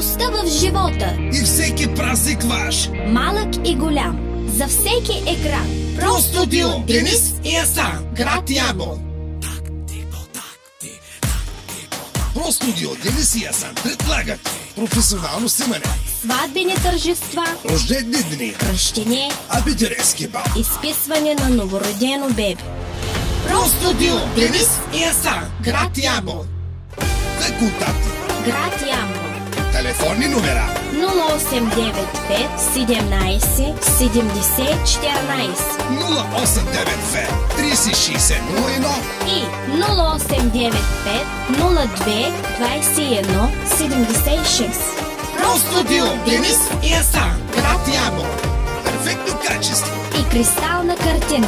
радостта в живота и всеки празник ваш, малък и голям, за всеки екран. Про студио Денис и Асан, град Ямбол. Про студио Денис и Асан предлагат професионално снимане, Сватбени тържества, рождени дни, кръщене, абитуриентски бал, изписване на новородено бебе. Про студио Денис и Асан, град Ямбол. За контакти, Град Ямбол. телефонни номера 0895 17 70 14 0892 306001 и 0895 02 21 76. Про студио Денис и Асан, град Ямбол. Перфектно качество И кристална картина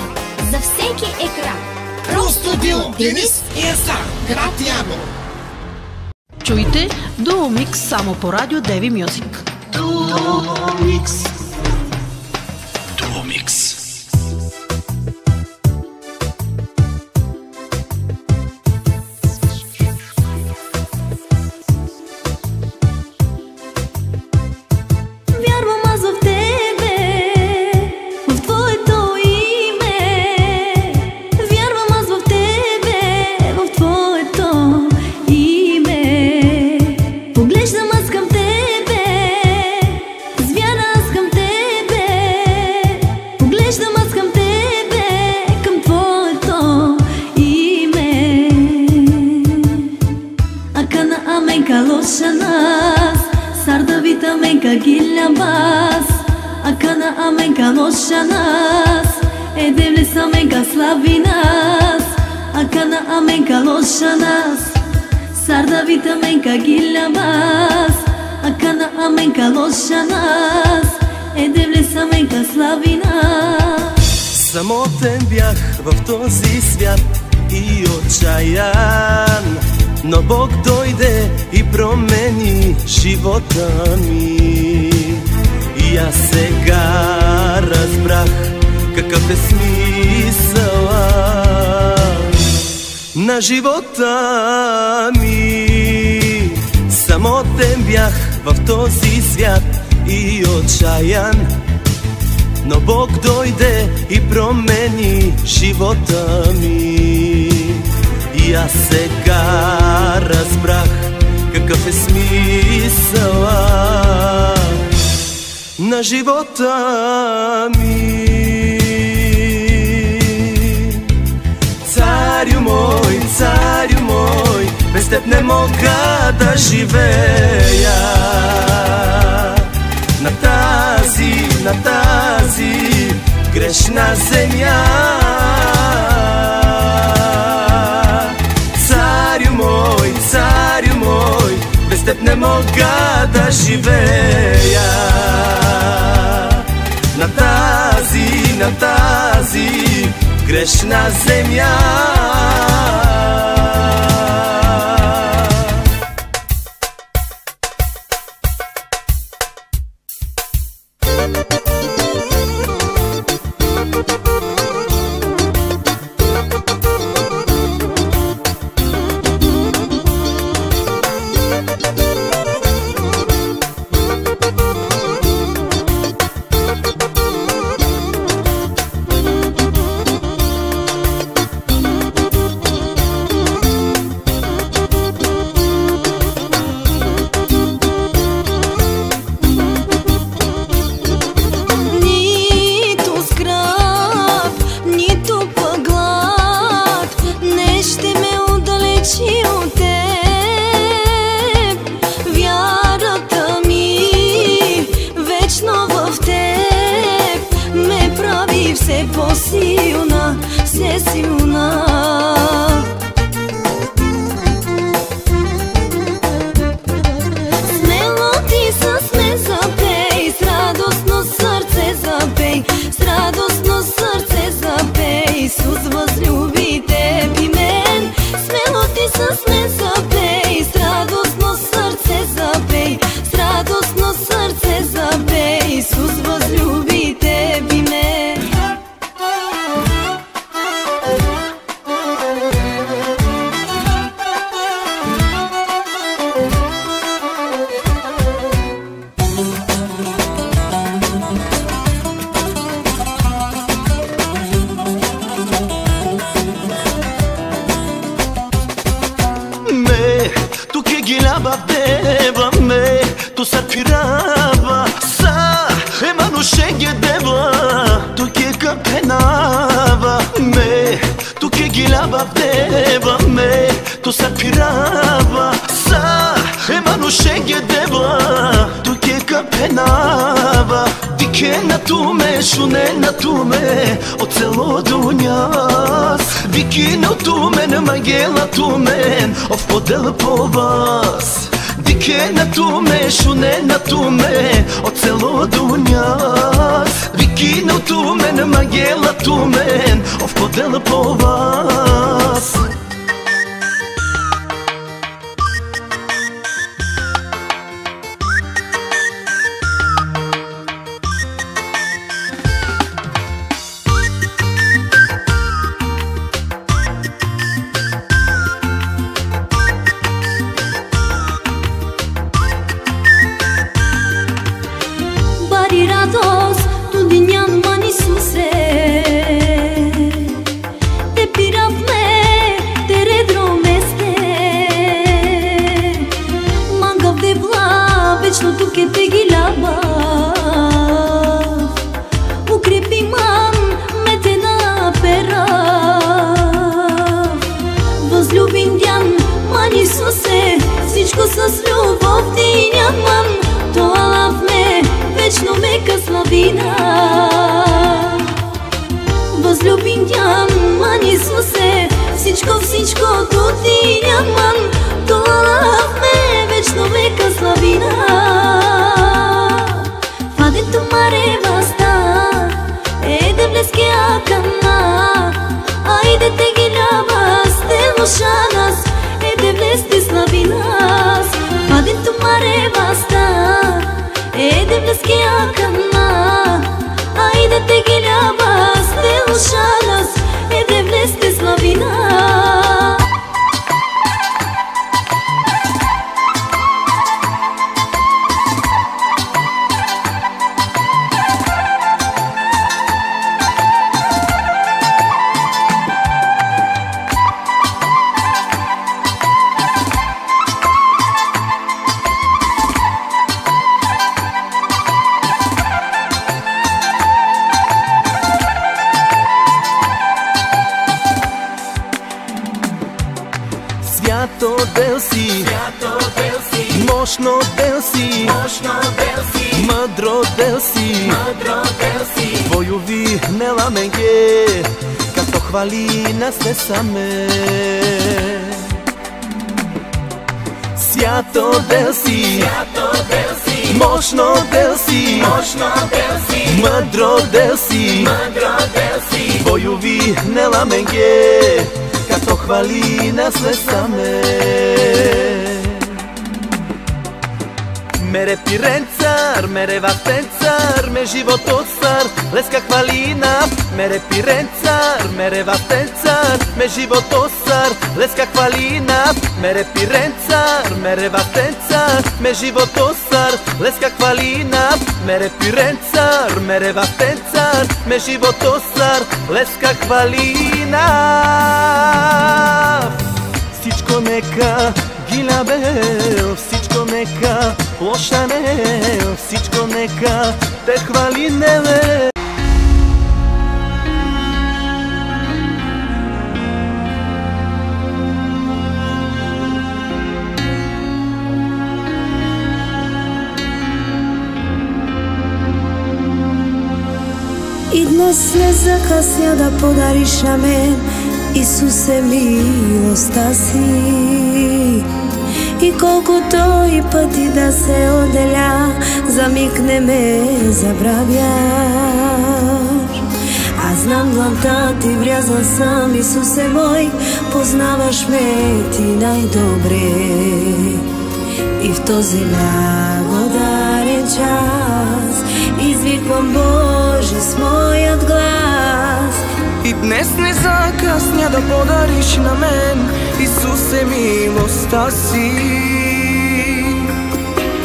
за всеки екран. Про студио Денис и Асан, град Ямбол. Чуйте Duo Mix само по радио Деви Мюзик. Duo Mix. Duo Mix. Gilambas, akana amenka loshanas, edevles amenka slavinas, akana amenka loshanas, sardavit amenka gilambas, akana amenka loshanas, edevles amenka slavinas. Самотен бях в този свят и отчаян, но Бог дойде и промени живота ми. И аз сега разбрах какъв е смисъла на живота ми. Самотен бях в този свят и отчаян, но Бог дойде и промени живота ми. И аз сега разбрах какъв е смисъла на живота ми. Царю мой, без теб не мога да живея на тази грешна земя. Царю мой, без теб не мога да живея на тази грешна земя. pirava sa Emanu shenge deva Duke ka penava Dike na tume, shune na tume O celo dunjas Viki na tumen, magela tumen Ov podel po vas Dike na tume, shune na tume O celo dunjas Viki na tumen, magela tumen Ov podel po vas Same Свято del si Moćno del si Mudro del si Tvoju vi ne lamenge Kad to hvali na sve same Mere pirencar, mere vatencar, me životocar, leska hvalina. Mere pirencar, mere vatencar, me životocar, leska hvalina. Mere pirencar, mere vatencar, me životocar, leska hvalina. Mere pirencar, mere vatencar, me životocar, leska hvalina. Всичко нека ги набел, всичко нека лошане, всичко нека те хвали небе. И днес не закъсня да подариш на мен, Исусе, милостта си. И колкото и пъти да се отделя, за миг не ме забравяш. Аз знам дланта ти, врязан съм, Исусе мой, познаваш ме ти най-добре. И в този благодарен час извиквам Боже с моят глас. И днес не закъсня да подариш на мен, Исусе, милостта си.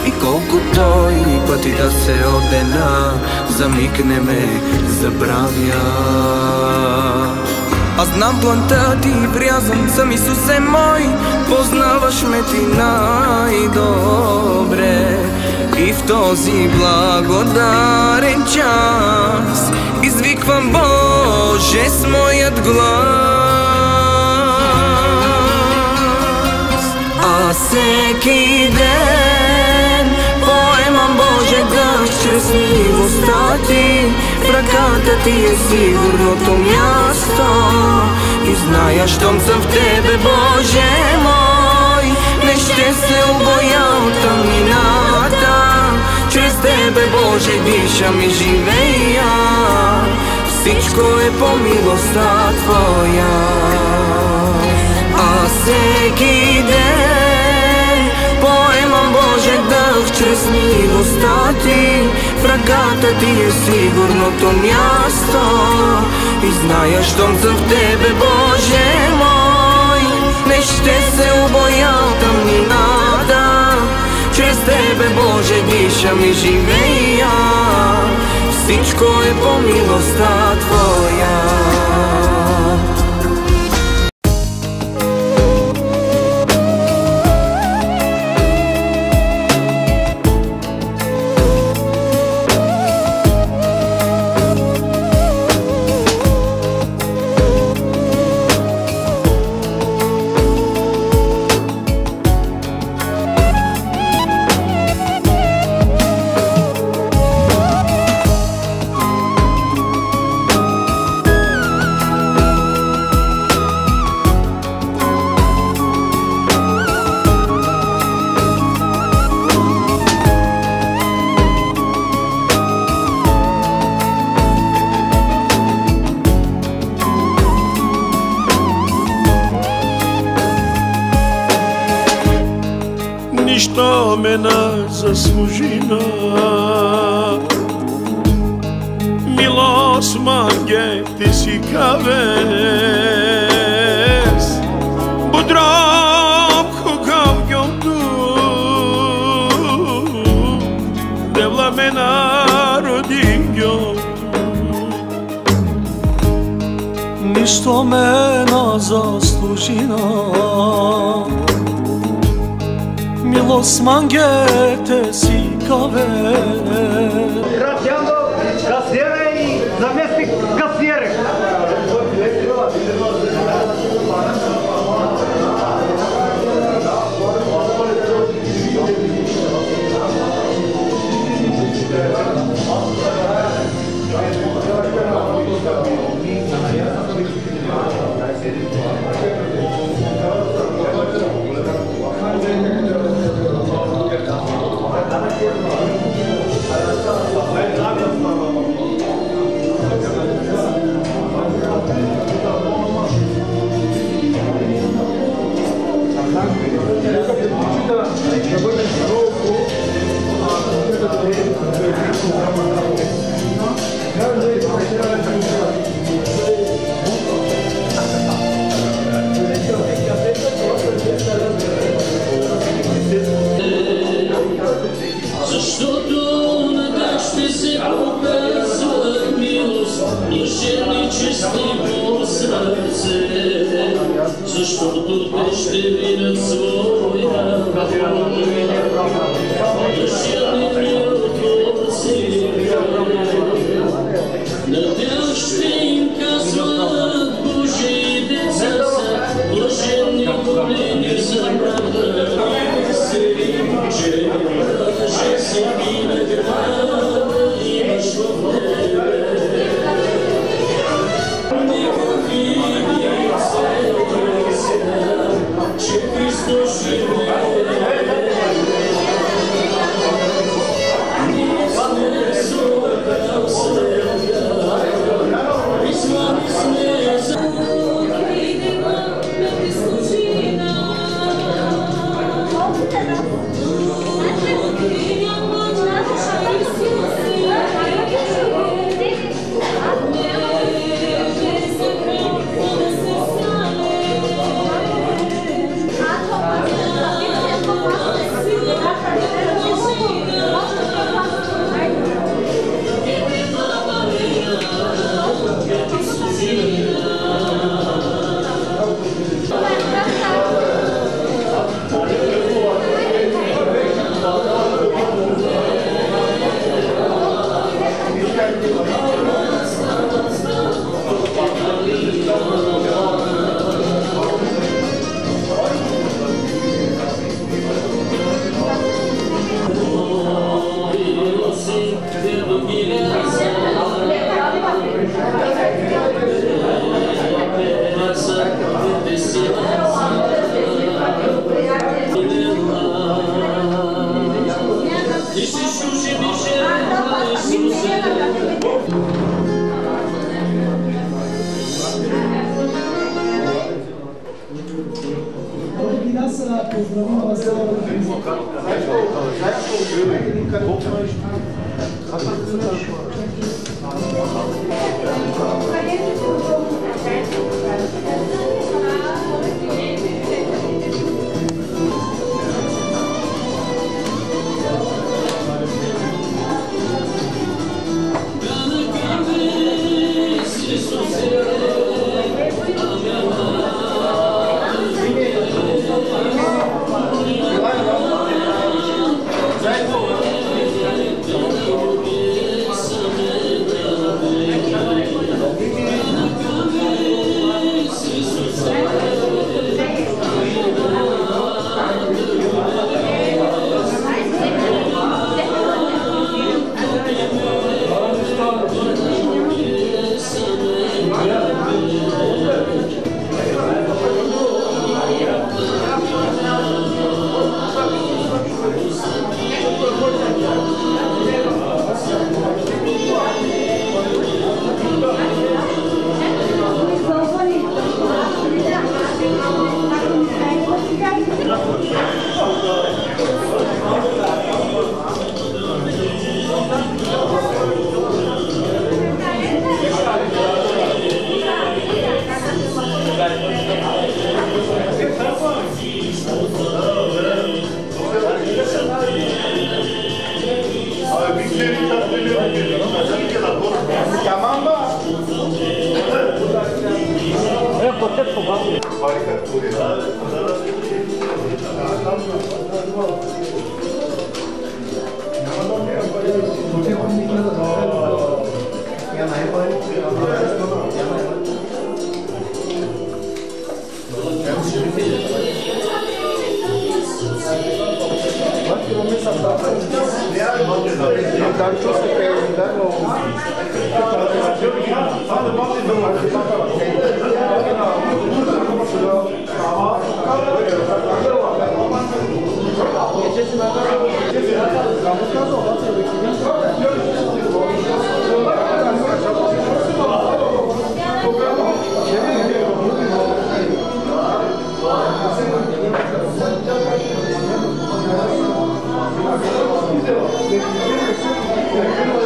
И колкото и пъти да се отделя, за миг не ме забравя. Аз знам планта ти, врязан съм, Исусе мой, познаваш ме ти най-добре. И в този благодарен час извиквам Боже с моят глас. всеки ден поемам Божия дъжд чрез милостта ти. В ръката ти е сигурното място и зная, щом съм в тебе, Боже мой, не ще се обоя от тъмнината. Чрез тебе, Боже, дишам и живея, всичко е по милостта твоя. А всеки ден поемам Божия дъх чрез милостта ти. В ръката ти е сигурното място и зная, щом съм в тебе, Боже мой, не ще се обоя от тъмнината. Чрез тебе, Боже, дишам и живея, всичко е по милостта твоя. Нищо ме не заслужина, милост mange ти си kaves, budram kukam gömdu, devla me narodin gömdu. Нищо ме не заслужина, милост mange си kaves. Гратиабо, касиера и заместник касиера. Защото на тях ще се показва милост, блажени чисти по сърце, защото те ще видят своя блажени миротворци. На тях ще им казват Божии деца са, блажени големи за правда се, че даже си винограда имаш в тебе. Нека види целия свят, че Христос живее. Ти си чуженише на Исусе. Thank you.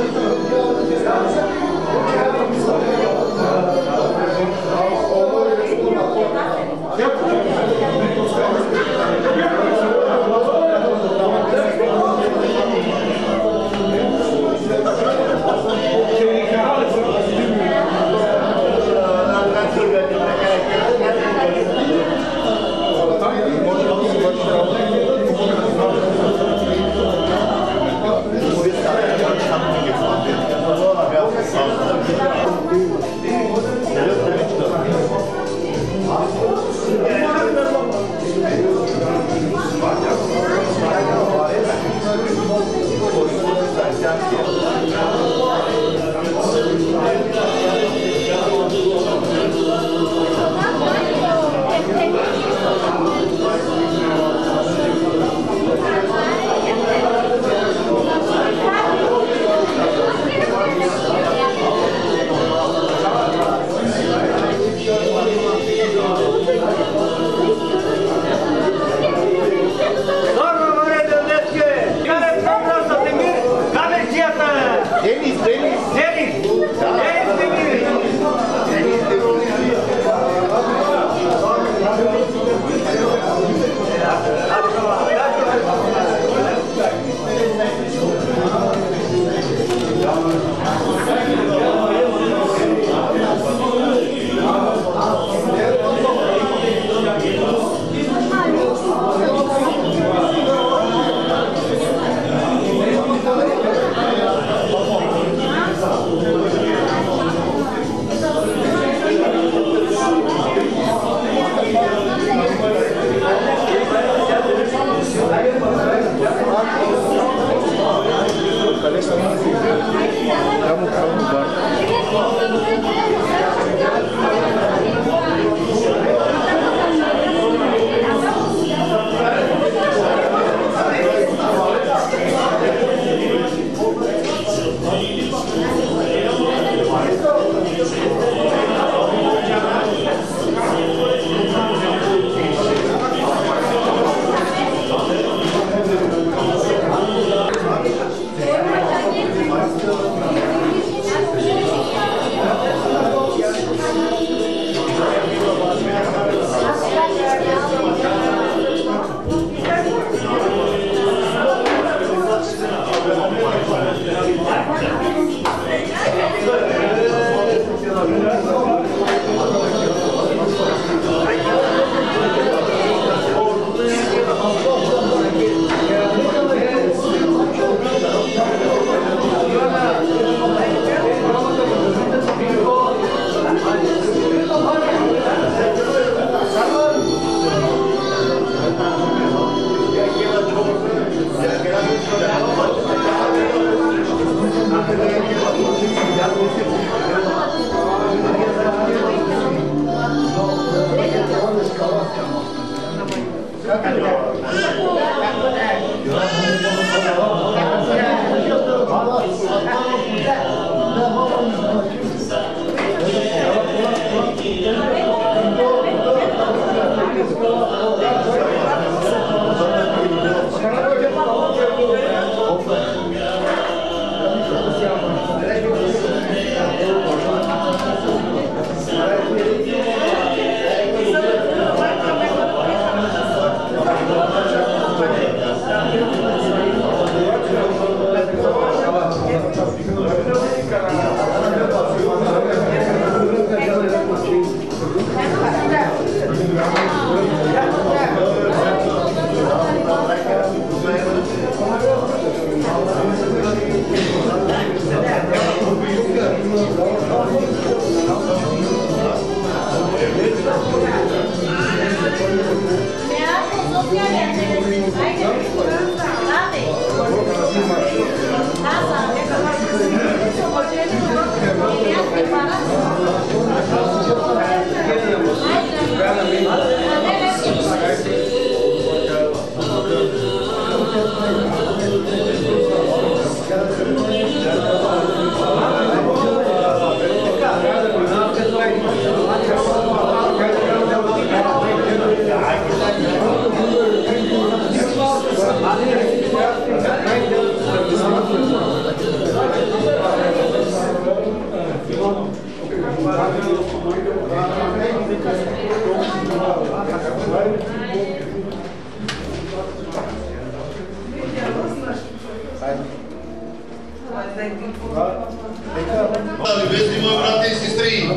Любезни мои брати и сестри,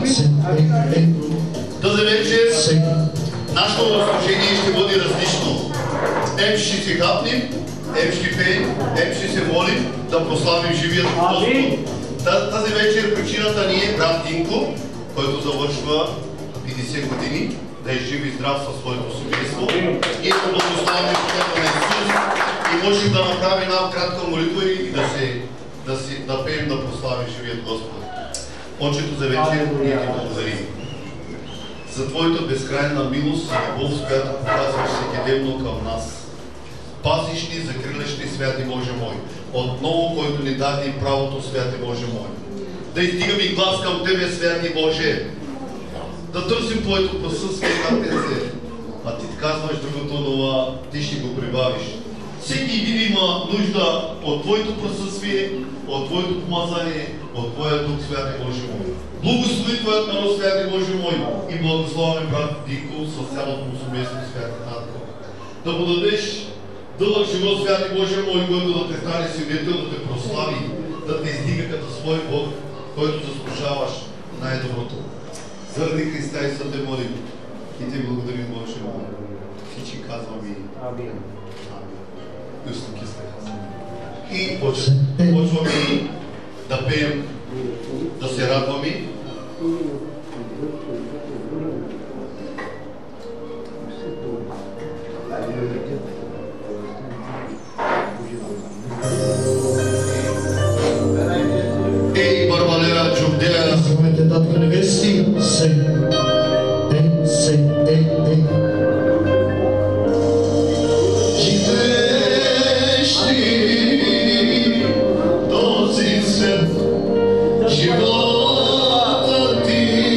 тази вечер нашето служение ще бъде различно. Ем ще се хапнем, ем ще пеем, ем ще се молим да прославим живият Господ. Тази вечер причината ни е брат Динко, който завършва 50 години, да е жив и здрав със своето семейство. И да благославим името на Исус и можем да направим една кратка молитва и да пеем да прославим живият Господ. Отчето за вечер ние ти благодарим за Твоята безкрайна милост и любов, с която показваш всекидневно към нас. Пазиш ни, закриляш ни, Святи Боже мой, отново, който ни даде и правото, Святи Боже мой. Да издигаме и глас към Тебе, Святи Боже, да търсим Твоето присъствие, Отче, а Ти казваш другото, но Ти ще го прибавиш. Всеки един има нужда от Твоето присъствие, от Твоето помазание, от Твоя Дух, Святи Боже мой. Благослови Твоят народ, Святи Боже мой, и благословен брат Динко с цялото му семейство, Святи Татко. Да му дадеш дълъг живот, Святи Боже мой, който да те стане свидетел, да те прослави, да те издига като свой Бог, който заслужаваш най-доброто. Заради Христа и Сън те молим и Ти благодарим, Боже мой. Всички казвам и Амин. И почваме да пеем, да се радваме. Ей, Барбалера, Чубдея, Хвамете татка невести, сей, ей. Живота Ти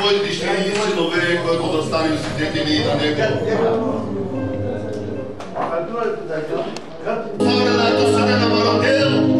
своите жени и синове, които да станем свидетели на него. Славеното съне на Мародел!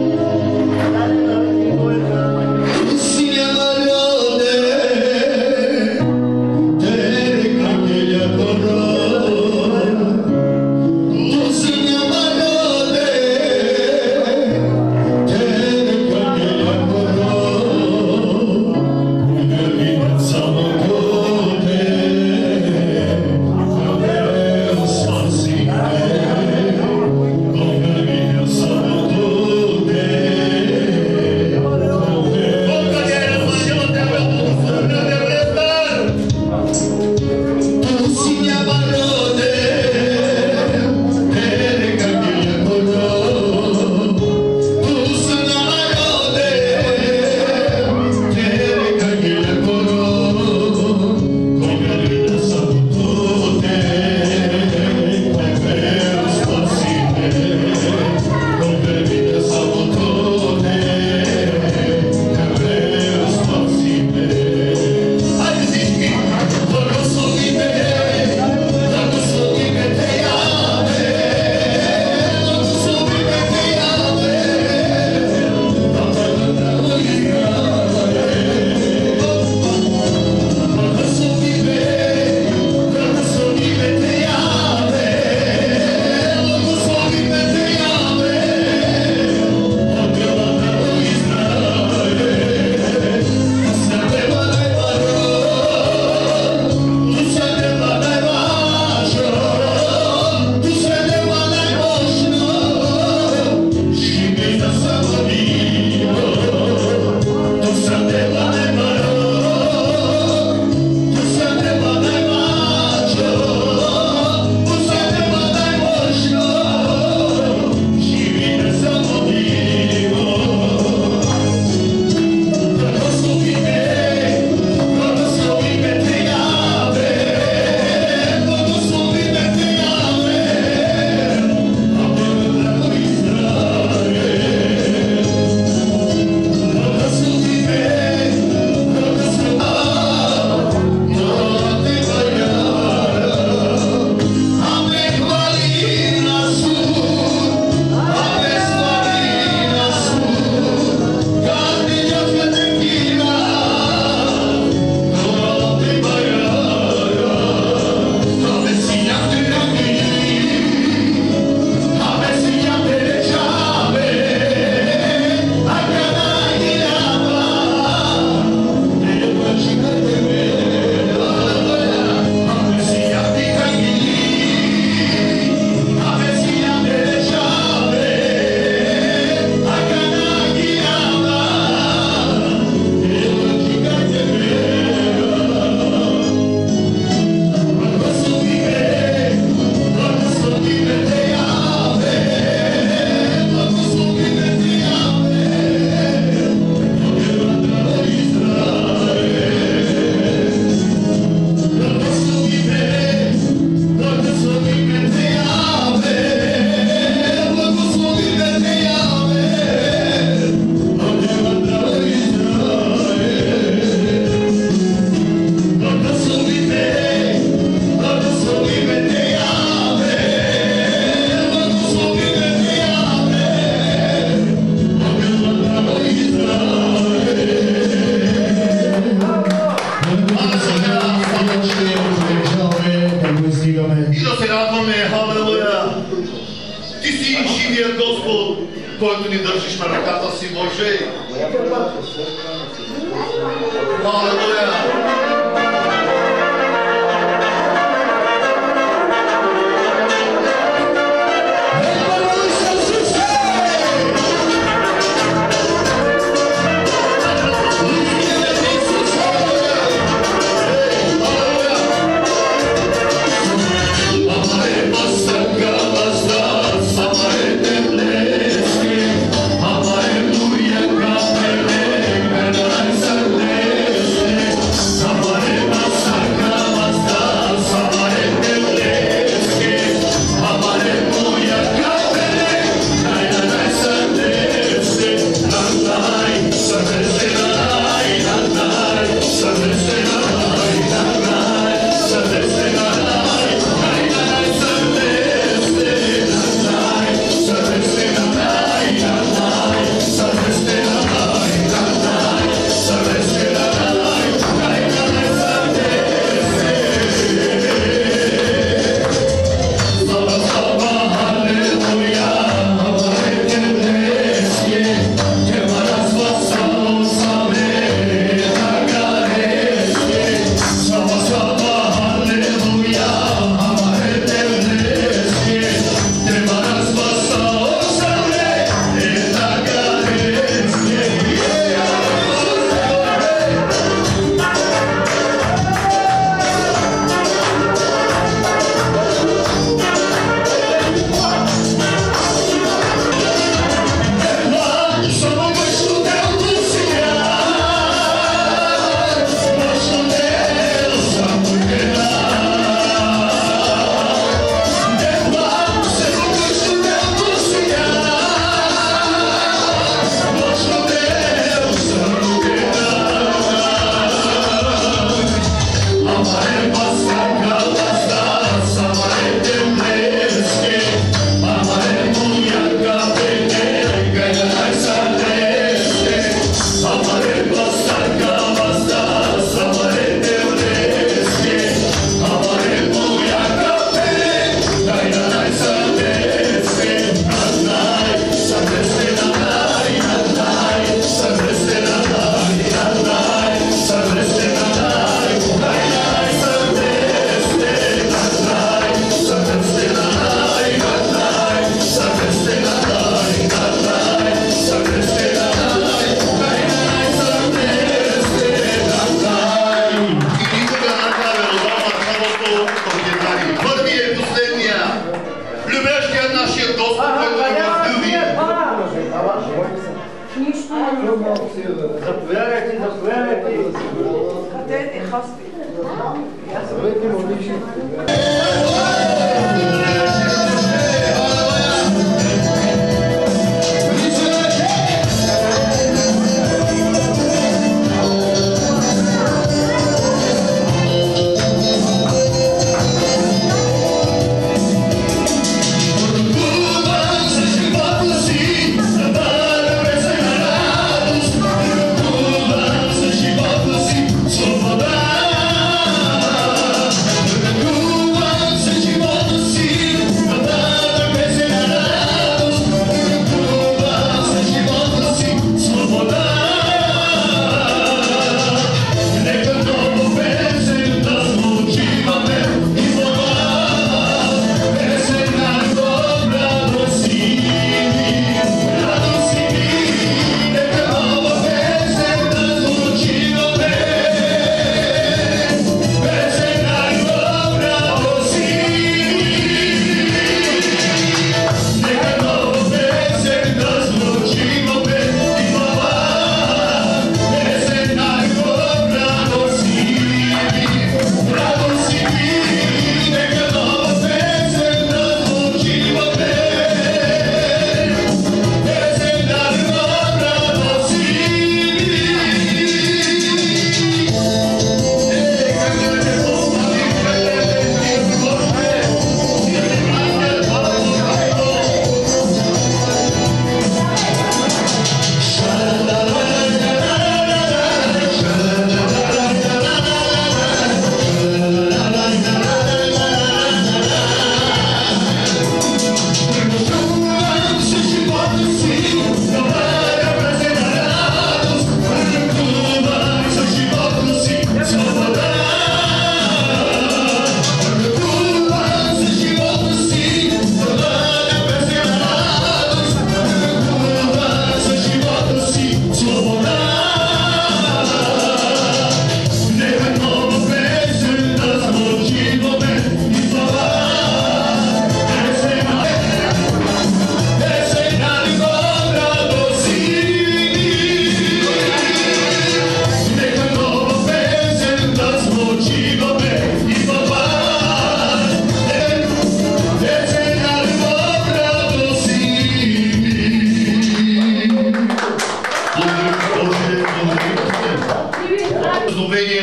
който ни държиш на ръката си, Боже. Алелуя! Заповядайте, заповядайте. Къде е хасти?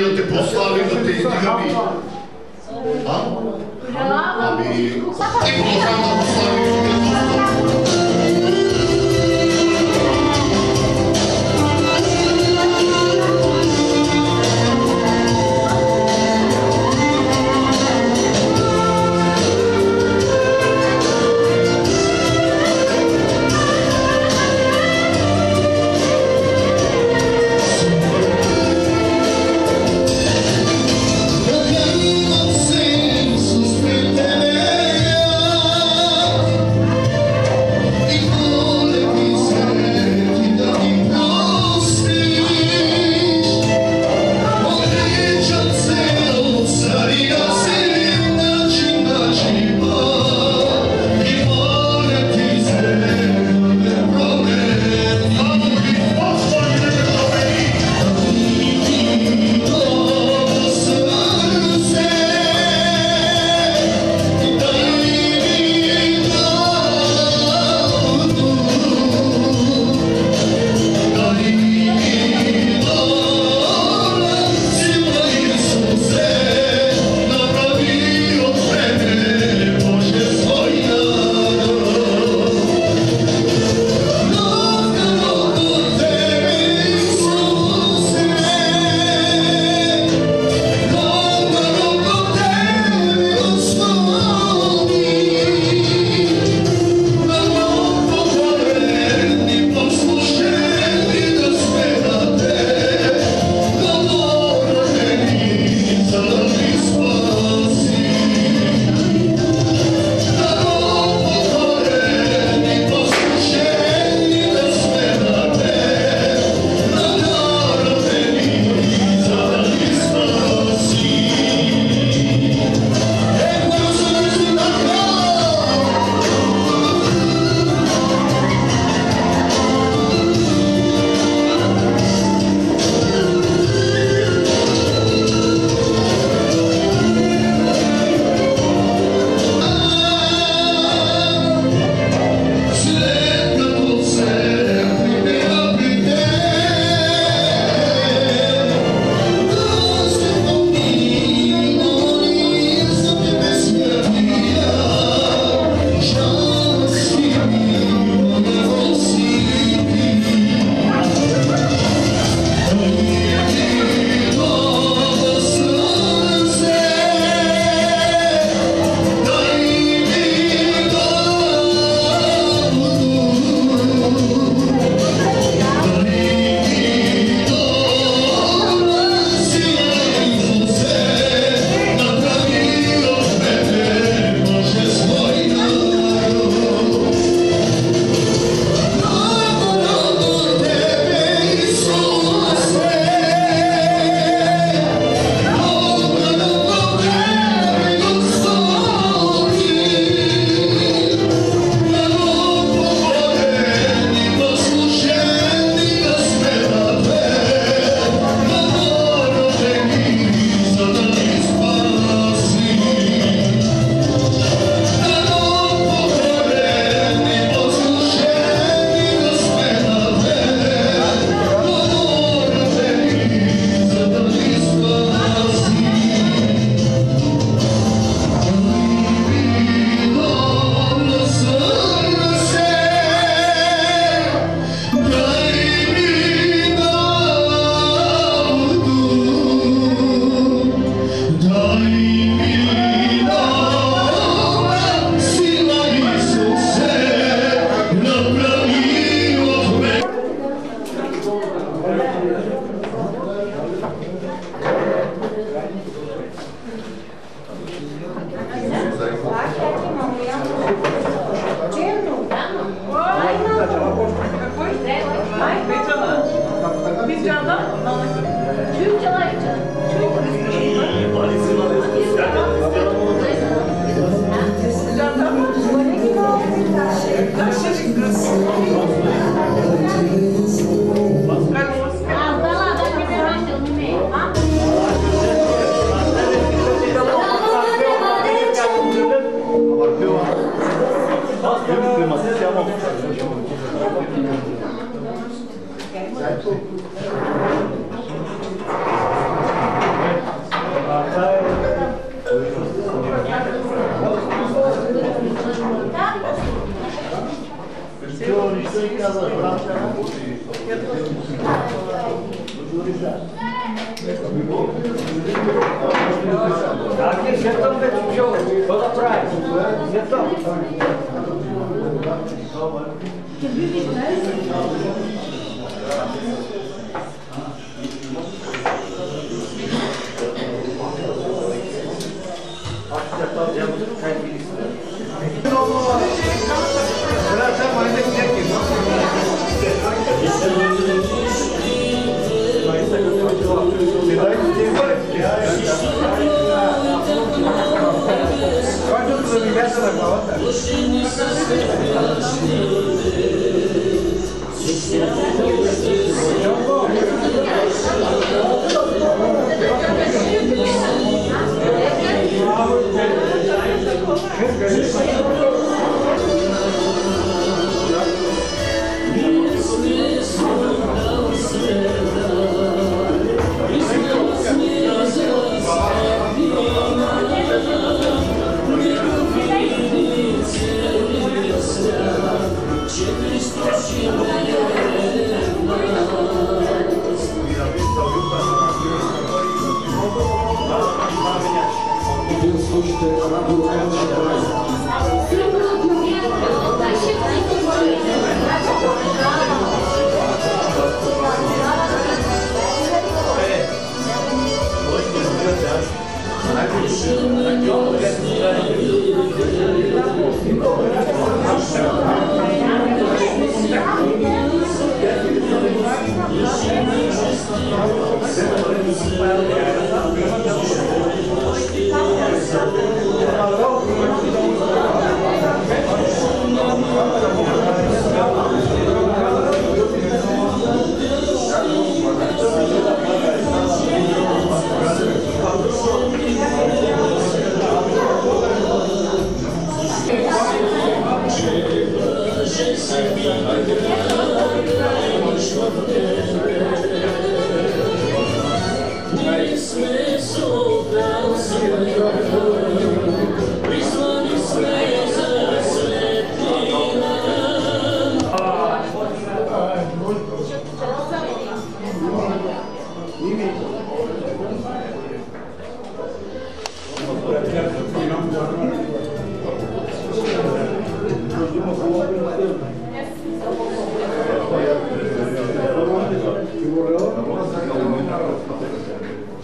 Да те прославим, да те издигаме. Ами, и продължавам да прославим. Вие слушате радио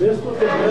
М16.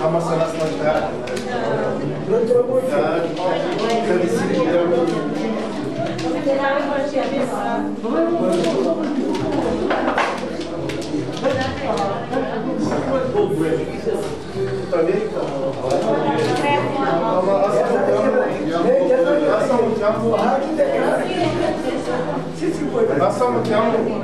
Ама се наслаждава. Да ви си Аз съм от Ямбол.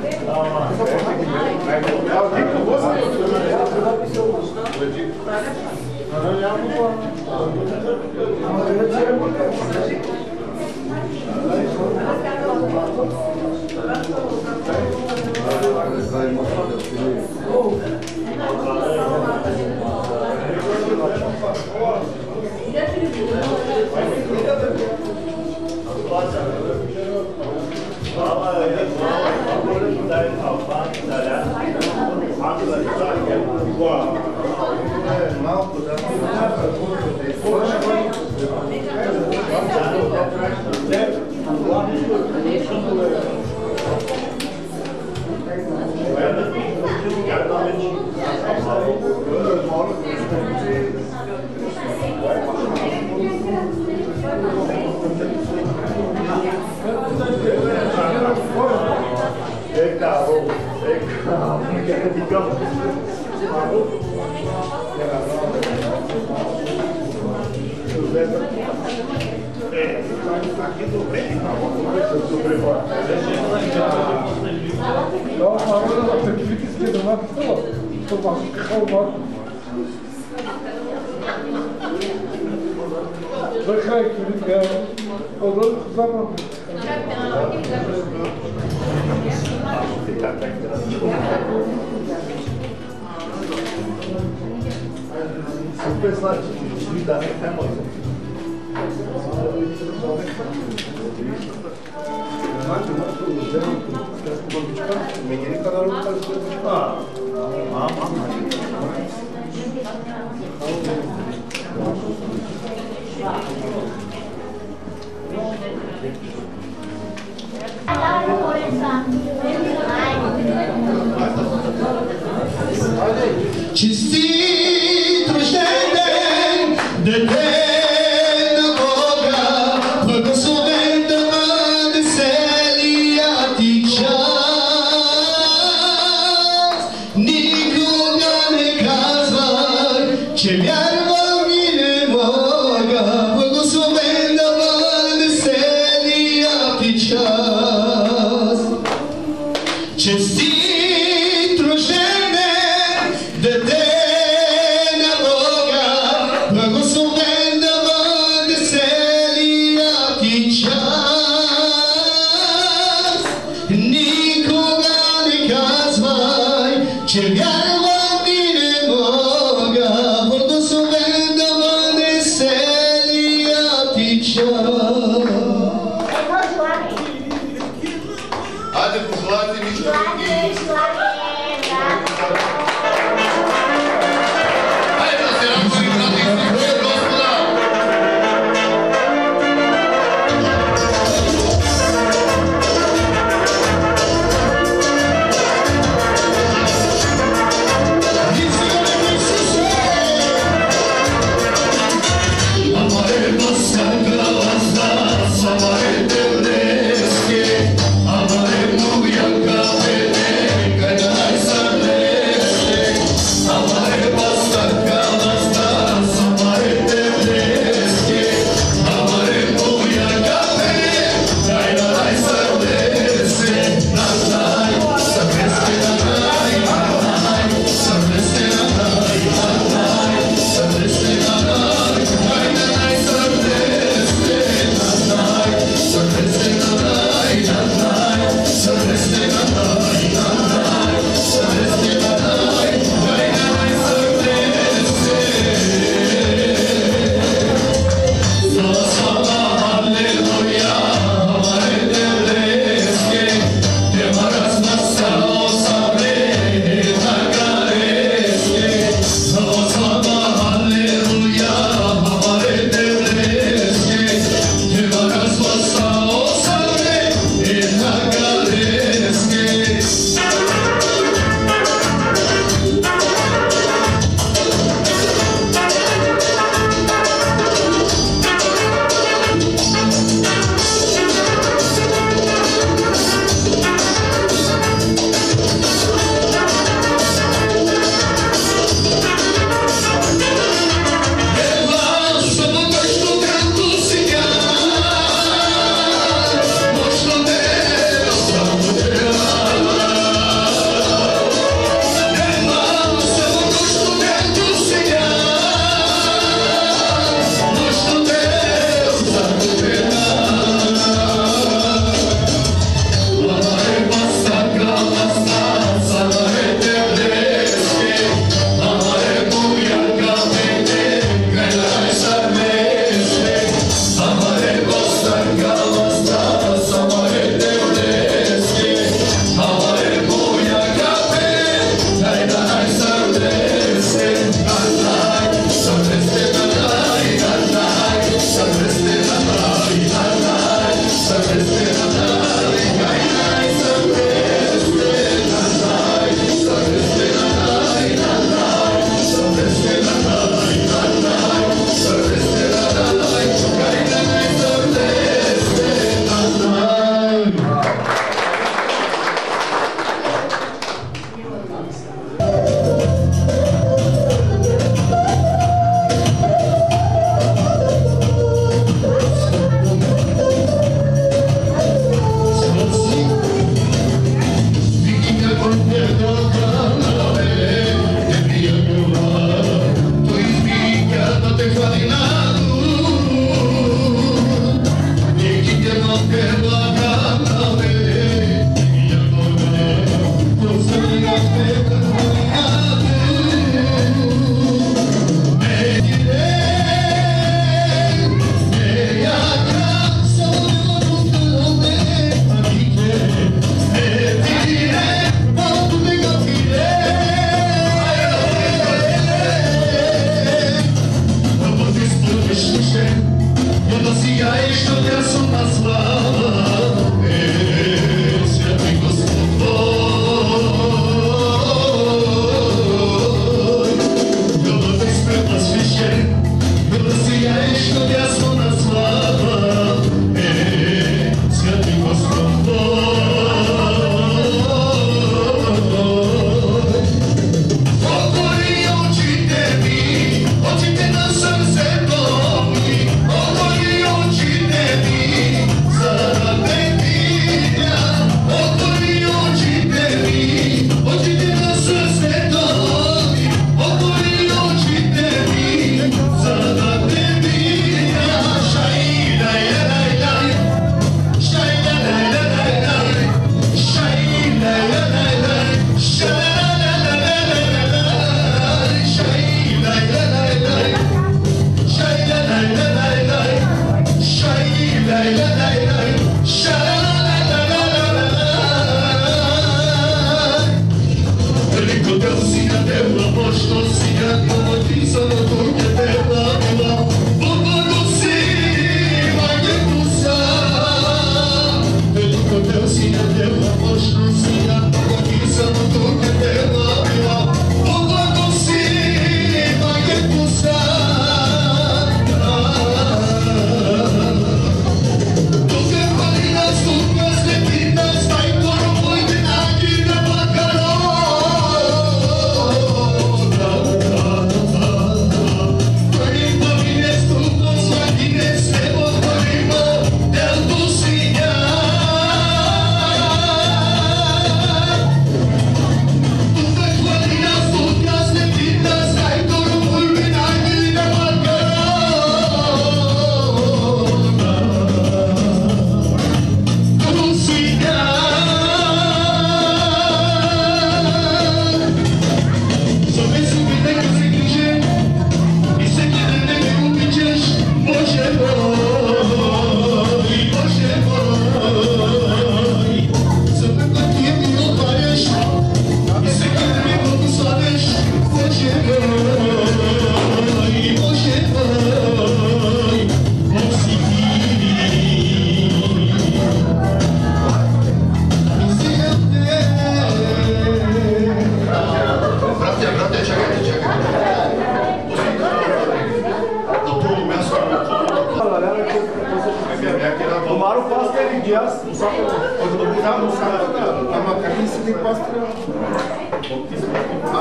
Честит рожден ден, дете на Бога, благословен да бъде целият ти час. Никога не казвай, че вярвам и не мога, благословен да бъде целият ти час. Честит рожден ден, дете на Бога, благословен да бъде целият ти час. Никога не казвай, че вярвам и не мога, благословен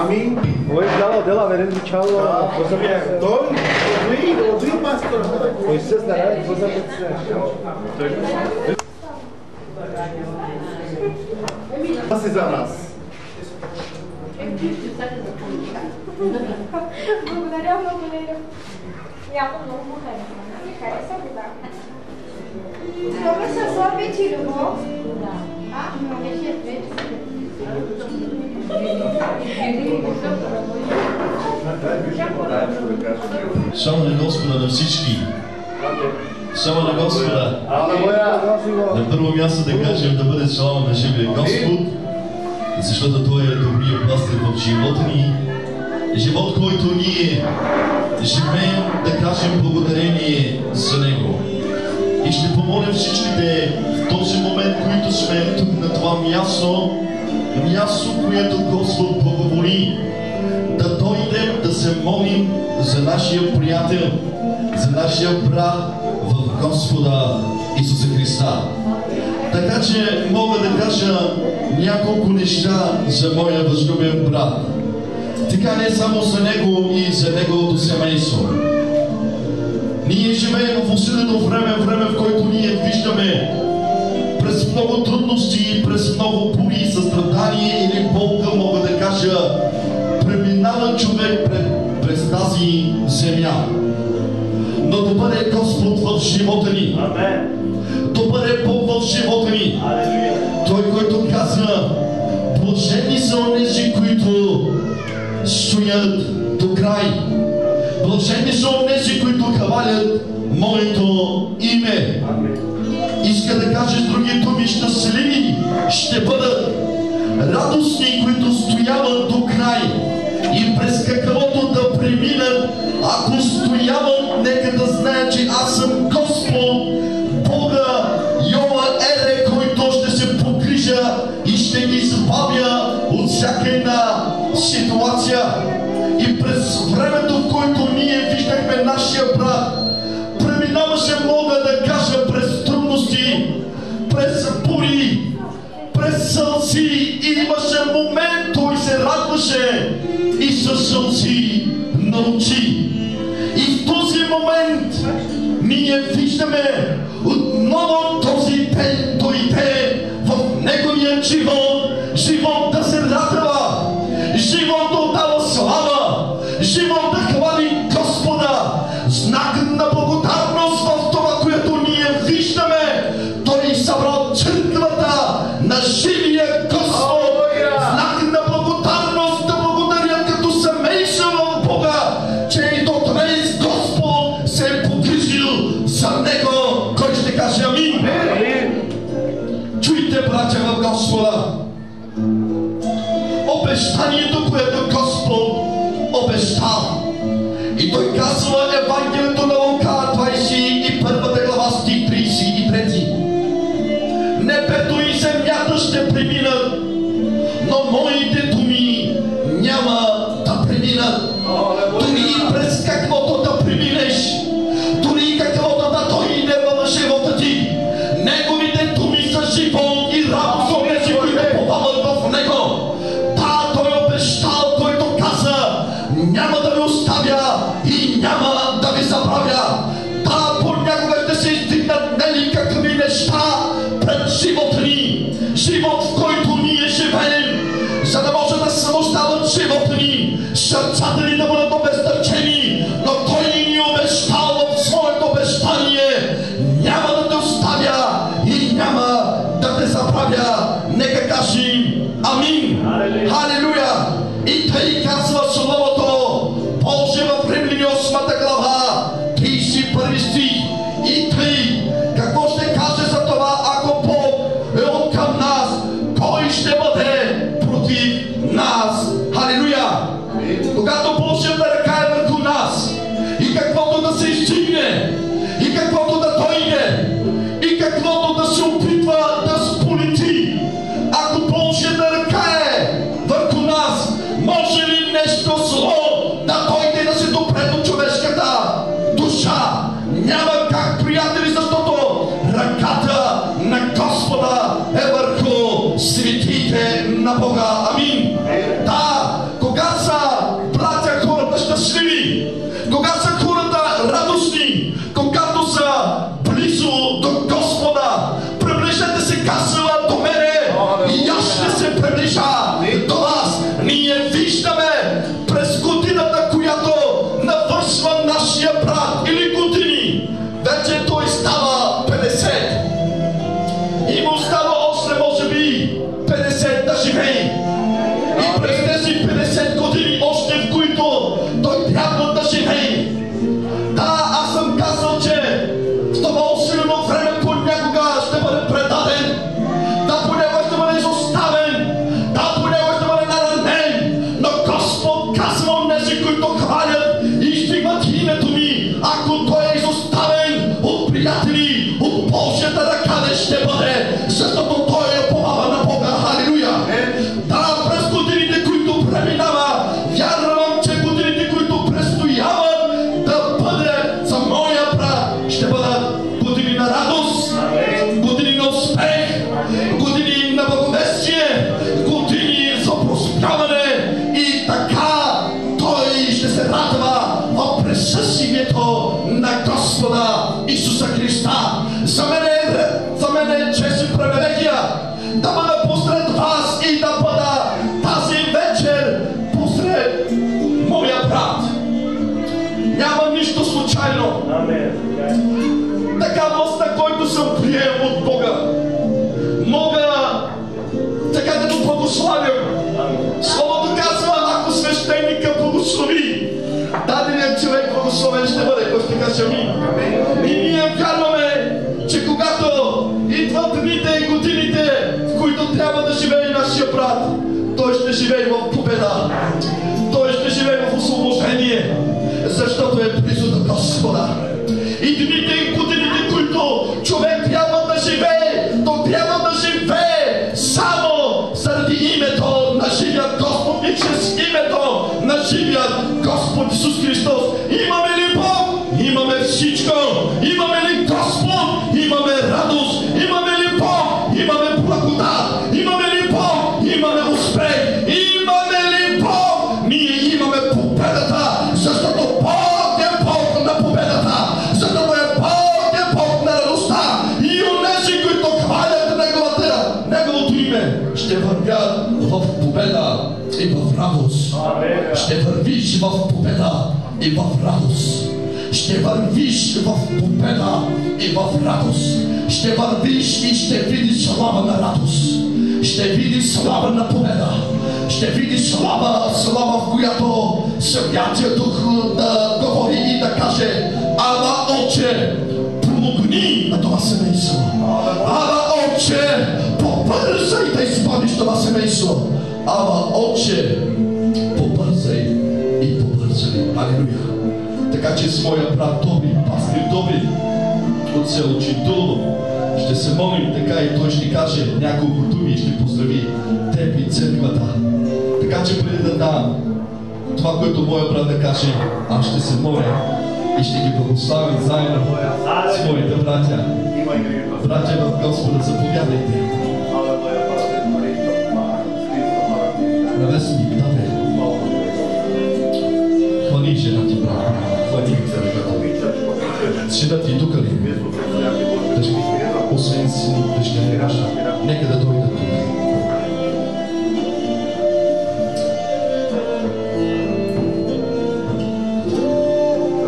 Амин. Ой, дела, верен дичало. Той, отви пастор. Ой, се старае, позабите. Това си за нас. Благодаря много, Леля. Яко много му хареса. Хареса го, да. Зоме с обич и любов. Да. Беше вече. Само на Господа на всички. Само на Господа. На първо място да кажем да бъде слава на живия Господ, защото Той е добрият пастир в живота ни. Живот, който ние живеем, да кажем благодарение за Него. И ще помоля всичките в този момент, които сме тук на това място, което Господ благоволи, да дойдем да се молим за нашия приятел, за нашия брат в Господа Исуса Христа. Така че мога да кажа няколко неща за моя възлюбен брат. Така не само за него и за неговото семейство. Ние живеем в усилено време, в което ние виждаме през много трудности, през много бури, състрадание или болка, мога да кажа, преминава човек през тази земя. Но добър е Господ в живота ни. Добър е Бог в живота ни. Той, който каза, блажени са онези, които стоят до край. Блажени са онези, които хвалят моето име. Иска да каже с други думи, щастливи ще бъдат радостни, които стояват до край и през каквото да преминат, ако стояват, нека да знаят, че аз съм Господ, Бога, Йова Ере, който ще се погрижа и ще ги избавя от всяка една ситуация. И през времето, в което ние виждахме нашия брат, преминаваше, мога да кажа, през трудности, през бури, през сълзи, и имаше момент, той се радваше и със сълзи на очи. И в този момент ние виждаме отново този ден дойде в неговия живот, живот да се радва, живот да отдава слава, живот да хвали Господа, знак на благодарност в това, което ние виждаме. Той събрал църквата на живия Господ, знак на благодарност, да благодарят като семейство в Бога, че и до днес Господ се е погрижил за него. Кой ще каже амин? Чуйте, братя в Господа. няма да ви оставя и няма да ви забравя. Да, понякога ще се издигнат никакви неща пред живота ни. Живот, в който ние живеем, за да може да самостават живота ни, сърцата ни да бъдат обезтърчени, но Той ни обещал в своето обещание: няма да те оставя и няма да те забравя. Нека кажем амин. Халелуя. И тъй казва Словото Божие в Римляни 8 глава 31 стих. И тъй, какво ще каже за това, ако Бог е откъм нас, кой ще бъде против нас? Халелуя! Когато Божията ръка е върху нас, и каквото да се издигне, и каквото да дойде, и каквото да се опитва да сполети, ако Божията ръка е върху нас, може ли нещо зло да дойде да се допре до човешката душа? Няма как, приятели, защото ръката на Господа е върху светите на Бога. Амин. Да, кога са, братя, хората щастливи, кога са хората радостни, когато са близо до Господа, приближете се, казва, до мене и аз ще се приближа до вас. Ние виждаме през годината, която навършва нашия брат, или години, вече той става 50 и му остава още може би 50 да живее. И през тези 50 години още, в които той трябва да живее. Да, аз съм казал, че в това усилено време понякога ще бъде предаден, да, понякога ще бъде изоставен, да, понякога ще бъде наранен, но Господ казва онези, които хвалят и издигат името ми, ако той е изоставен от приятели, от Божията ръка не ще бъде, защото той е уповава на Бога. Халелуя! Да, през годините, които преминава, вярвам, че годините, които предстояват да бъде за моя брат, ще бъдат години на радост, години на успех, години на благовестие, години за просперяване, и така той ще се радва в присъствието на Господа Исуса Христа. За мен е чест и привилегия да бъда посред вас и да бъда тази вечер посред моя брат. Няма нищо случайно. Така моста, който съм приел от Бога, мога така да го благославям. Словото казва, ако свещеника благослови, даденият човек благословен ще бъде. Кой ще каже амин? И ние вярваме, че когато идват дните и годините, в които трябва да живее нашия брат, той ще живее в победа. Той ще живее в освобождение, защото е близо до Господа. И дните и годините, които човек трябва да живее, то трябва да живее само заради името на живия Господ и чрез името на живия Господ Исус Христос. Имаме ли Бог? Имаме всичко. Имаме ли Господ? Имаме радост. Имаме ли Бог? Имаме благодат. Имаме ли Бог? Имаме успех. Имаме ли Бог? Ние имаме победата, защото Бог е Бог на победата, защото е Бог е Бог на радостта. И онези, които хвалят Неговото име, ще вървят в победа и в радост. Ще вървиш в победа и в радост. Ще вървиш в победа и в радост. Ще вървиш и ще видиш слава на радост. Ще видиш слава на победа. Ще видиш слава, в която Святия Дух да говори и да каже: Ама, Отче, помогни на това семейство. Ама, Отче, побързай да избавиш това семейство. Ама, Отче, побързай и побързай. Алелуя. Така че с моя брат Тоби, пастир Тоби от село Чинтулово, ще се молим така и той ще каже няколко думи и ще поздрави теб и църквата. Така че преди да дам това, което моя брат да каже, аз ще се моля и ще ги благославим заедно с моите братя. Братя в Господа, заповядайте. Навесни, давай. Синът и тук ли? Освен син и дъщеря наша, нека да дойдат тук.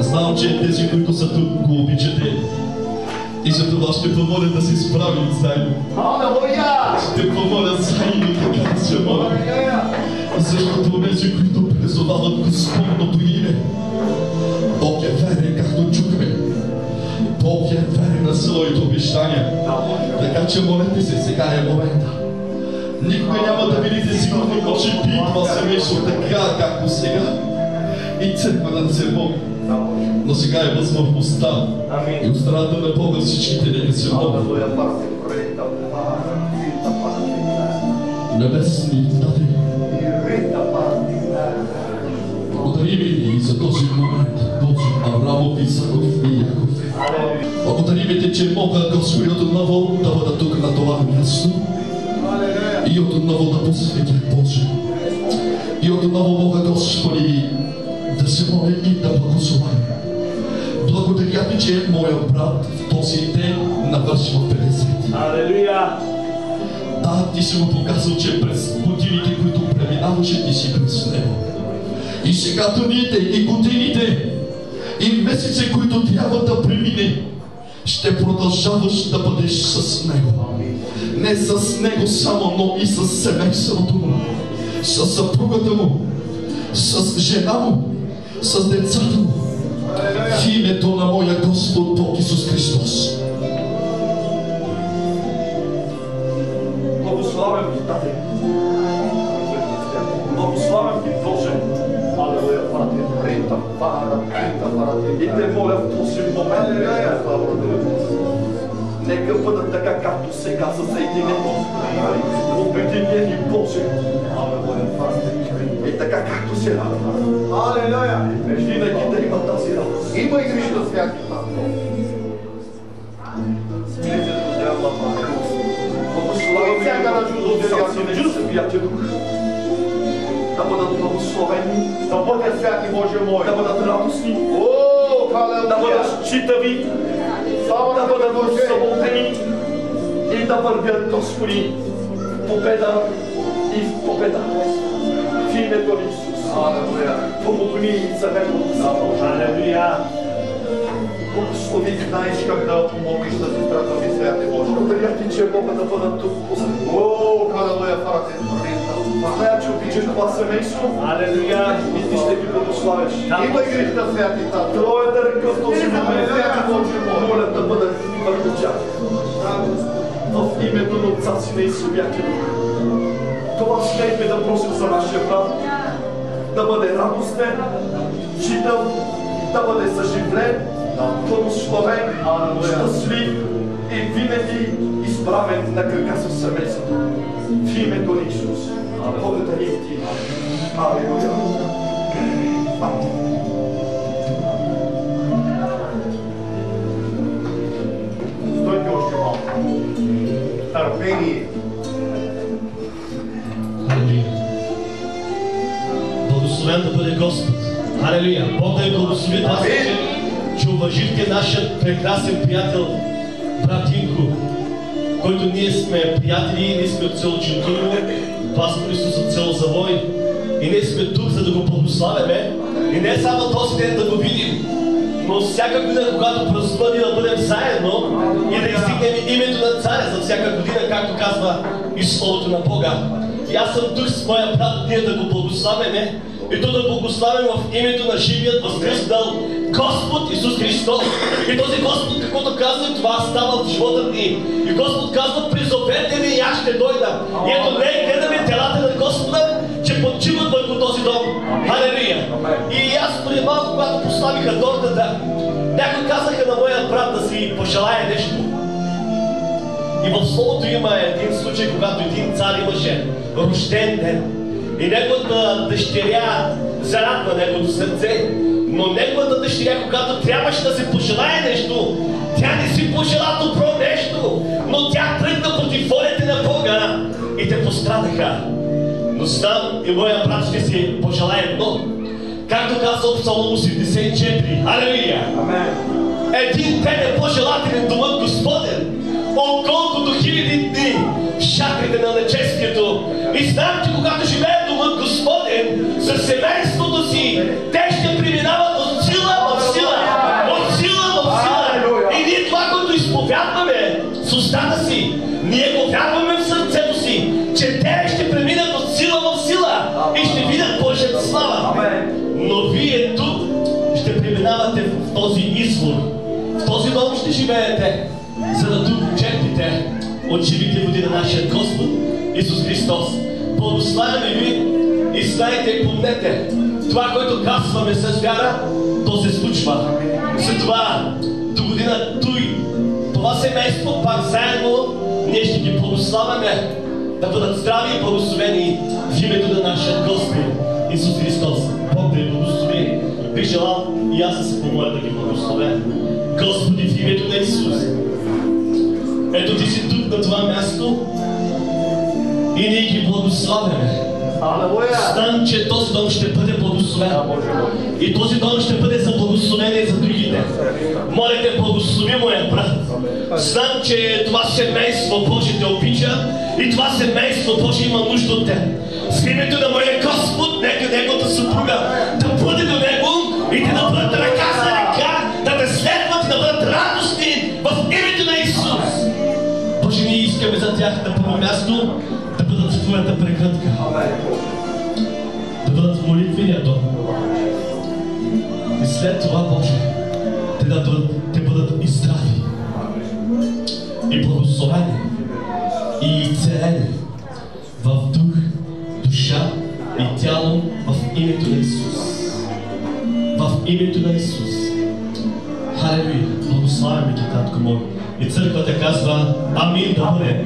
Знам, че тези, които са тук, го обичате. И за това ще помоля да се справим заедно. Ще помоля заедно, така да се моля. Защото тези, които призовават Господното име, Бог е верен, както чухме. Бог е верен на своите обещания. Така че молете се, сега е момента. Никога няма да видите сигурни, може би това семейство така, както сега. И църква да се моли. Но сега е възможността и от страната на Бога всичките да се могат. Небесни Татък, благодарим ви за този момент, Боже, Авраамов, Исаков и Яков. Благодарим ти, че мога, Господи, отново да бъда тук на това място и отново да посветя, Боже. И отново мога, Господи, да се моля и да благословя. Благодаря ти, че моя брат в този ден навършва 50. Алелуя! Да, ти си му показал, че през годините, които преминаваше, ти си през него. И сега дните, и годините, и месеци, които трябва да премине, ще продължаваш да бъдеш с него. Не с него само, но и с семейството му, с съпругата му, с жена му, с децата му. В името на моя Господ Бог Исус Христос. Благославям ти, Тате. Благославям ти, Боже. Алелуя, Брате, Брета, Пара, Брета, Брате. И те моля в този момент. Нека бъдат така, както сега са съединени. Обединени, Боже. Алелуя, Брате. И така, както се радва. Алелуя. Винаги да има тази радост. Има и грижа святи. Да бъдат благословени, да бъдат святи, Боже мой, да бъдат радостни, да бъдат считави, да бъдат съботени и да вървят, Господи, победа и в победа. В името на Исус. Помогни за него. Алелуя. Благослови, знаеш как да помогнеш да сестрата ми, святи Боже. Благодаря ти, че мога да бъда тук. Алелуя, Брате. Зная, че обичаш това семейство. Алелуя. И ти ще ги благославяш. Има и грижа святи, Тате. Троята ръка в този момент. Моля да бъдат върху тях. В името на Отца, Сина и Святия Дух. Това смейме да просим за нашия брат. Да бъде радостен, читав, да бъде съживлен, благословен, щастлив и винаги изправен на крака със семейството. В името на Исус. Благодарим ти. Алелуя. Стойте още малко. Търпение. Благословен да бъде Господ. Алелуя. Бог да ви благослови вас, че уважихте нашия прекрасен приятел, брат Инко, който ние сме приятели, ние сме от село Чинтурово, пастори са от село Завой, и ние сме тук, за да го благославяме. И не само този ден да го видим, но всяка година, когато празнуваме, да бъдем заедно и да издигнем името на Царя за всяка година, както казва и Словото на Бога. И аз съм тук с моя брат, ние да го благославяме и то да благославим в името на живият възкръснал Господ Исус Христос. И този Господ, каквото казва, това става в живота ни. И Господ казва, призовете ми и аз ще дойда. И ето не гледаме делата на Господа, че почиват върху този дом. Алелуя! И аз преди малко, когато поставиха тортата, някои казаха на моя брат да си пожелая нещо. И в Словото има един случай, когато един цар имаше рожден ден. И неговата дъщеря зарадва неговото сърце, но неговата дъщеря, когато трябваше да се пожелае нещо, тя не си пожела добро нещо, но тя тръгна против волята на Бога и те пострадаха. Но знам и моя брат ще си пожелае едно. Както казва в Псалом 84. Алелуя! един ден е по-желателен домът Господен, отколкото хиляди дни в шатрите на нечестието. И знам, че когато живее домът Господен със семейството си, те ще преминават от сила в сила, от сила в сила. И ние това, което изповядваме с устата си, ние го вярваме в сърцето си, че те ще преминат от сила в сила и ще видят Божията слава. Но вие тук ще преминавате в този извор. В този дом ще живеете, за да тук черпите от живите води на нашия Господ Исус Христос. Благославяме ви и знайте и помнете, това, което казваме с вяра, то се случва. Затова до година това семейство пак заедно ние ще ги благославяме да бъдат здрави и благословени в името на нашия Господ Исус Христос. Бог да ги благослови. Бих желал и аз да се помоля да ги благословя. Господи, в името на Исус, ето ти си тук на това място и ние ги благославяме. Знам, че този дом ще бъде благословен. И този дом ще бъде за благословение за другите. Моля те, благослови моя брат. Знам, че това семейство Божие те обича и това семейство Божие има нужда от теб. С името на моя Господ, нека неговата съпруга да бъде до него и те да бъдат ръка за ръка, да те следват и да бъдат радостни в името на Исус. Боже, ние искаме за тях на първо място да бъдат в твоята прегръдка. Да бъдат в молитвения дом. И след това, Боже, те бъдат и здрави, и благословени, и изцелени в дух, душа и тяло в името на Исус. В името на Исус. Халелуя! Благославяме ги, татко мой. И църквата казва амин да бъде.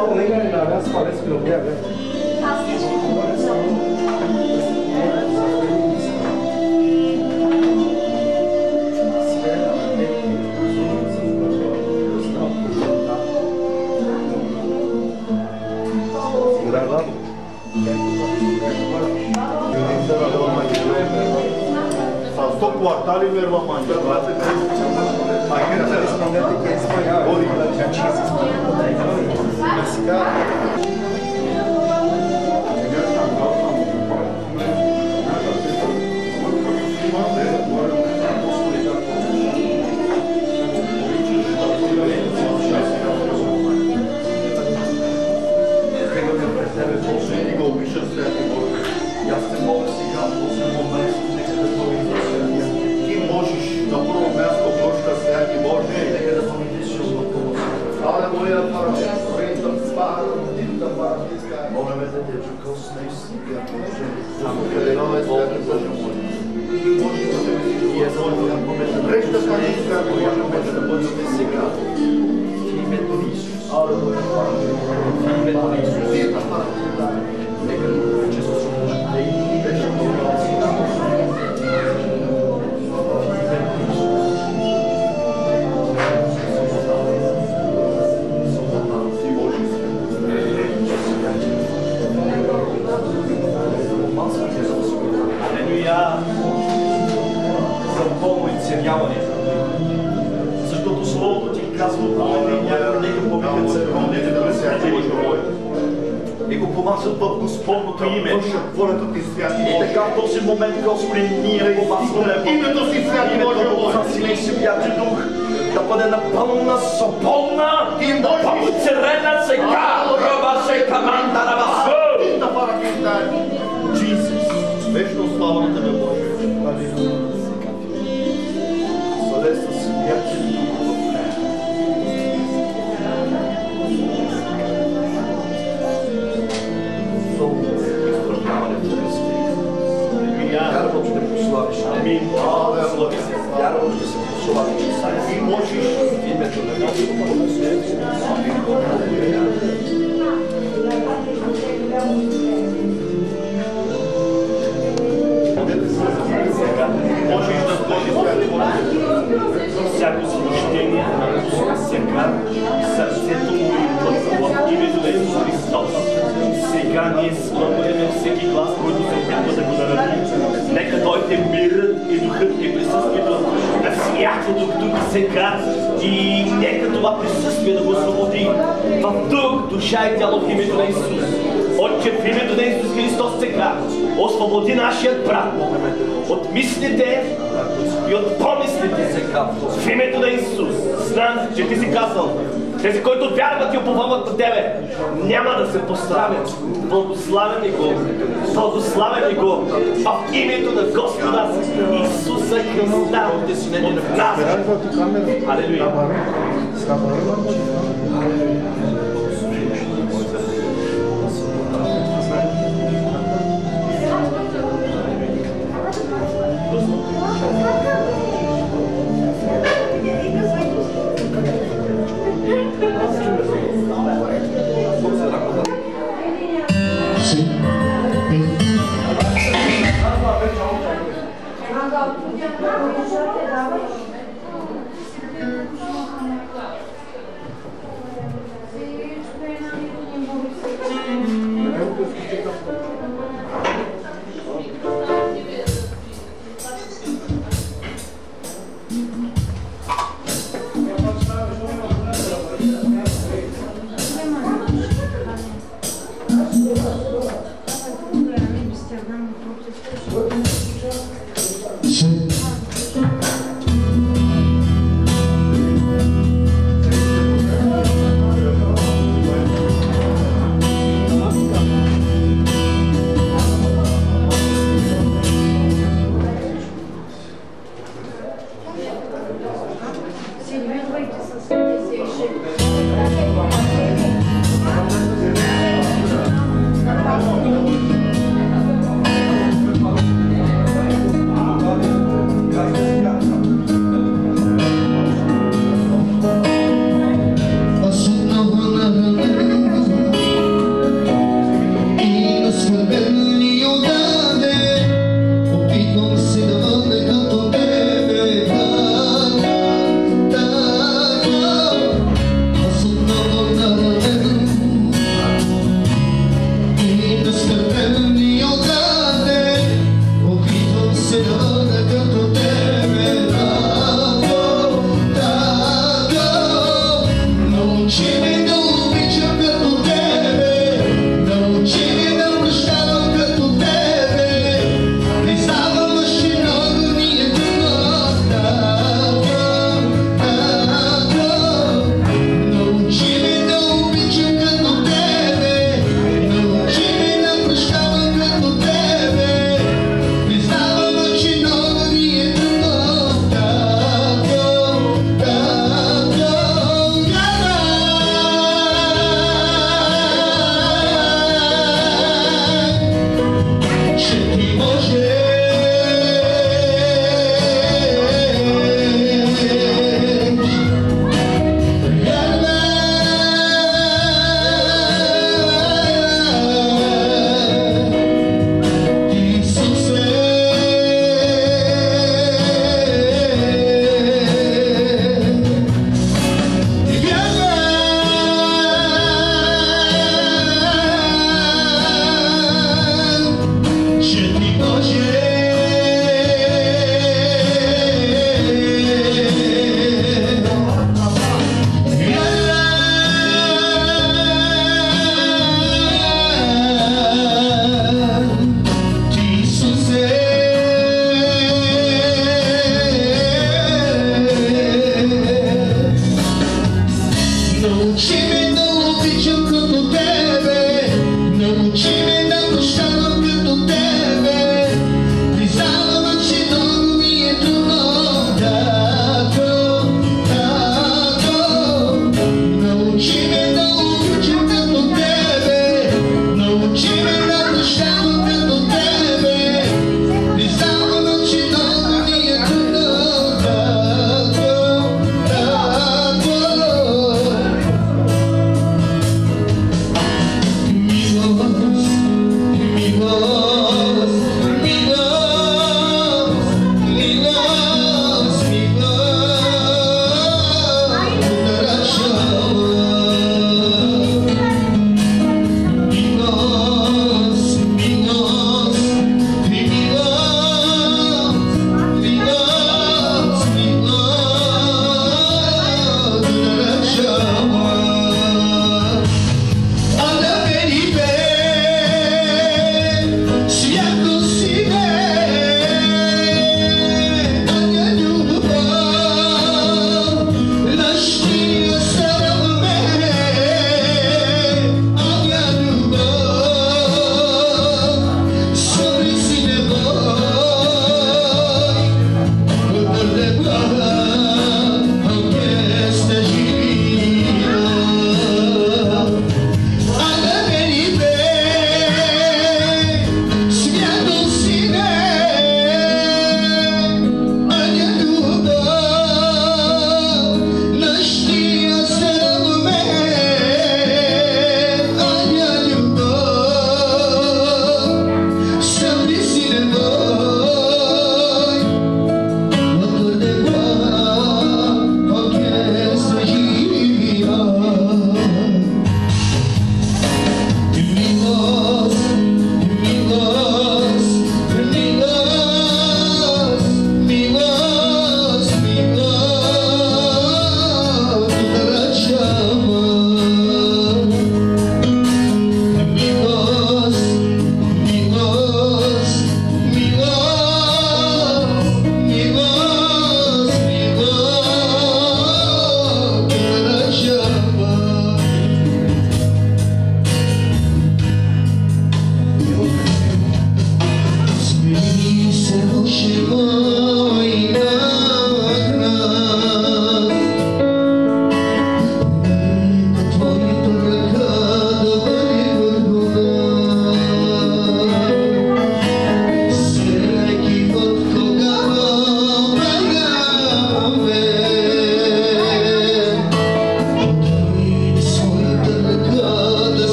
Paul nem ganhava, as palestras que eu vi, né? Sto quartali merva mangiare. Magari se rispondete che è spagnolo, già ci si Защото Словото ти казва, нека повикат църковните да се Божия воля. И го помазат в Господното име. И така в този момент, Господи, ние помазваме името си святи Божия воля. Сина и Святи Дух да бъде напълна, свободна и поцелена сега. Ръба се команда на вас. Джизус, вечно слава на Тебе, Боже. Сладеста Святи Дух в нея. Много изпълняване в Тебе си. Вярвам, ще прославиш. Амин. Слави се. Вярвам, ще се прославиш. И можеш в името на Господа. Можеш да сложиш всяко смущение сега сърцето му в името на Исус Христос. Сега ние спъваме всеки глас, който се опитва да го наради. Нека дойде мирът и духът и присъствието на святото тук сега и нека това присъствие да го освободи в дух, душа и тяло в името на Исус. Отче, в името на Исус Христос сега освободи нашият брат от мислите и от помислите сега. В името на Исус. Знам, че ти си казал, тези, които вярват и уповават на Тебе, няма да се постравят. Благославяме го. Благославяме го в името на Господа Исуса Христа от Назарет. Алелуя.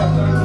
Amen.